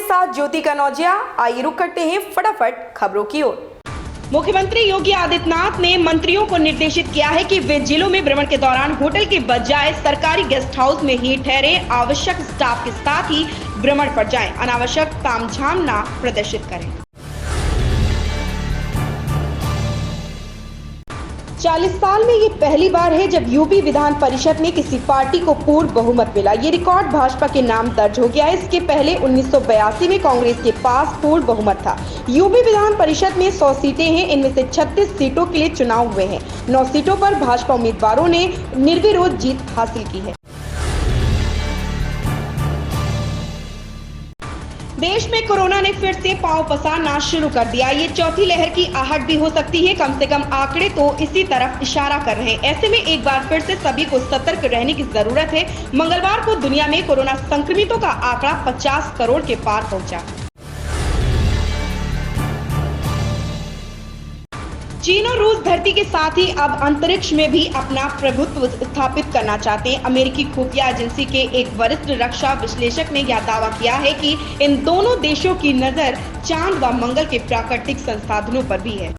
साथ ज्योति कनौजिया। आइए रुक करते हैं फटाफट खबरों की ओर। मुख्यमंत्री योगी आदित्यनाथ ने मंत्रियों को निर्देशित किया है कि वे जिलों में भ्रमण के दौरान होटल के बजाय सरकारी गेस्ट हाउस में ही ठहरे, आवश्यक स्टाफ के साथ ही भ्रमण पर जाएं, अनावश्यक तामझाम न प्रदर्शित करें। 40 साल में ये पहली बार है जब यूपी विधान परिषद में किसी पार्टी को पूर्ण बहुमत मिला। ये रिकॉर्ड भाजपा के नाम दर्ज हो गया है। इसके पहले 1982 में कांग्रेस के पास पूर्ण बहुमत था। यूपी विधान परिषद में 100 सीटें हैं, इनमें से 36 सीटों के लिए चुनाव हुए हैं। 9 सीटों पर भाजपा उम्मीदवारों ने निर्विरोध जीत हासिल की है। देश में कोरोना ने फिर से पांव पसारना शुरू कर दिया। ये चौथी लहर की आहट भी हो सकती है। कम से कम आंकड़े तो इसी तरफ इशारा कर रहे हैं। ऐसे में एक बार फिर से सभी को सतर्क रहने की जरूरत है। मंगलवार को दुनिया में कोरोना संक्रमितों का आंकड़ा 50 करोड़ के पार पहुंचा। चीन और रूस धरती के साथ ही अब अंतरिक्ष में भी अपना प्रभुत्व स्थापित करना चाहते हैं। अमेरिकी खुफिया एजेंसी के एक वरिष्ठ रक्षा विश्लेषक ने यह दावा किया है कि इन दोनों देशों की नजर चांद व मंगल के प्राकृतिक संसाधनों पर भी है।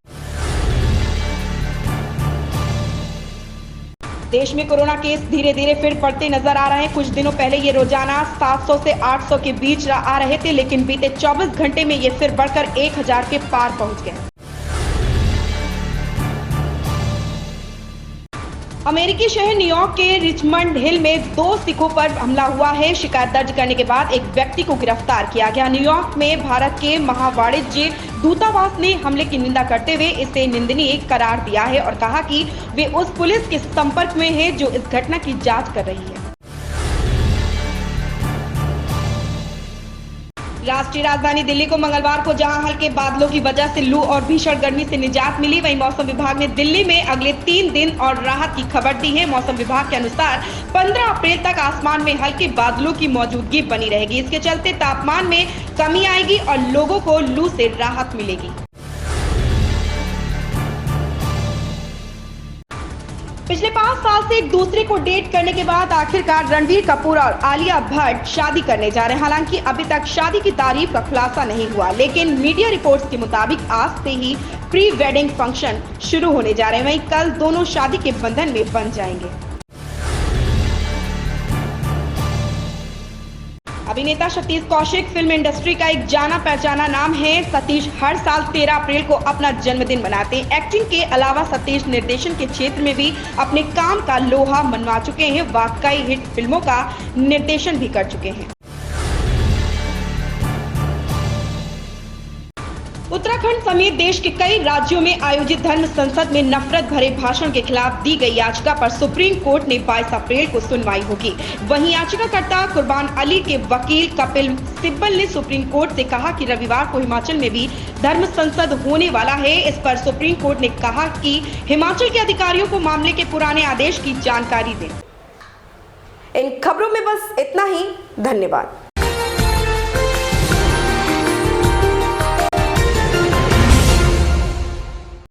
देश में कोरोना केस धीरे धीरे फिर बढ़ते नजर आ रहे हैं। कुछ दिनों पहले ये रोजाना 700 से 800 के बीच आ रहे थे, लेकिन बीते 24 घंटे में ये फिर बढ़कर 1000 के पार पहुंच गए। अमेरिकी शहर न्यूयॉर्क के रिचमंड हिल में 2 सिखों पर हमला हुआ है। शिकायत दर्ज करने के बाद एक व्यक्ति को गिरफ्तार किया गया। न्यूयॉर्क में भारत के महावाणिज्य दूतावास ने हमले की निंदा करते हुए इसे निंदनीय करार दिया है और कहा कि वे उस पुलिस के संपर्क में है जो इस घटना की जांच कर रही है। राष्ट्रीय राजधानी दिल्ली को मंगलवार को जहां हल्के बादलों की वजह से लू और भीषण गर्मी से निजात मिली, वहीं मौसम विभाग ने दिल्ली में अगले 3 दिन और राहत की खबर दी है। मौसम विभाग के अनुसार 15 अप्रैल तक आसमान में हल्के बादलों की मौजूदगी बनी रहेगी। इसके चलते तापमान में कमी आएगी और लोगों को लू से राहत मिलेगी। पिछले 5 साल से एक दूसरे को डेट करने के बाद आखिरकार रणबीर कपूर और आलिया भट्ट शादी करने जा रहे हैं। हालांकि अभी तक शादी की तारीख का खुलासा नहीं हुआ, लेकिन मीडिया रिपोर्ट्स के मुताबिक आज से ही प्री वेडिंग फंक्शन शुरू होने जा रहे हैं। वहीं कल दोनों शादी के बंधन में बंध जाएंगे। अभिनेता सतीश कौशिक फिल्म इंडस्ट्री का एक जाना पहचाना नाम है। सतीश हर साल 13 अप्रैल को अपना जन्मदिन मनाते हैं। एक्टिंग के अलावा सतीश निर्देशन के क्षेत्र में भी अपने काम का लोहा मनवा चुके हैं। वह कई हिट फिल्मों का निर्देशन भी कर चुके हैं। उत्तराखंड समेत देश के कई राज्यों में आयोजित धर्म संसद में नफरत भरे भाषण के खिलाफ दी गई याचिका पर सुप्रीम कोर्ट ने 22 अप्रैल को सुनवाई होगी। वहीं याचिकाकर्ता कुर्बान अली के वकील कपिल सिब्बल ने सुप्रीम कोर्ट से कहा कि रविवार को हिमाचल में भी धर्म संसद होने वाला है। इस पर सुप्रीम कोर्ट ने कहा कि हिमाचल के अधिकारियों को मामले के पुराने आदेश की जानकारी दें। इन खबरों में बस इतना ही। धन्यवाद।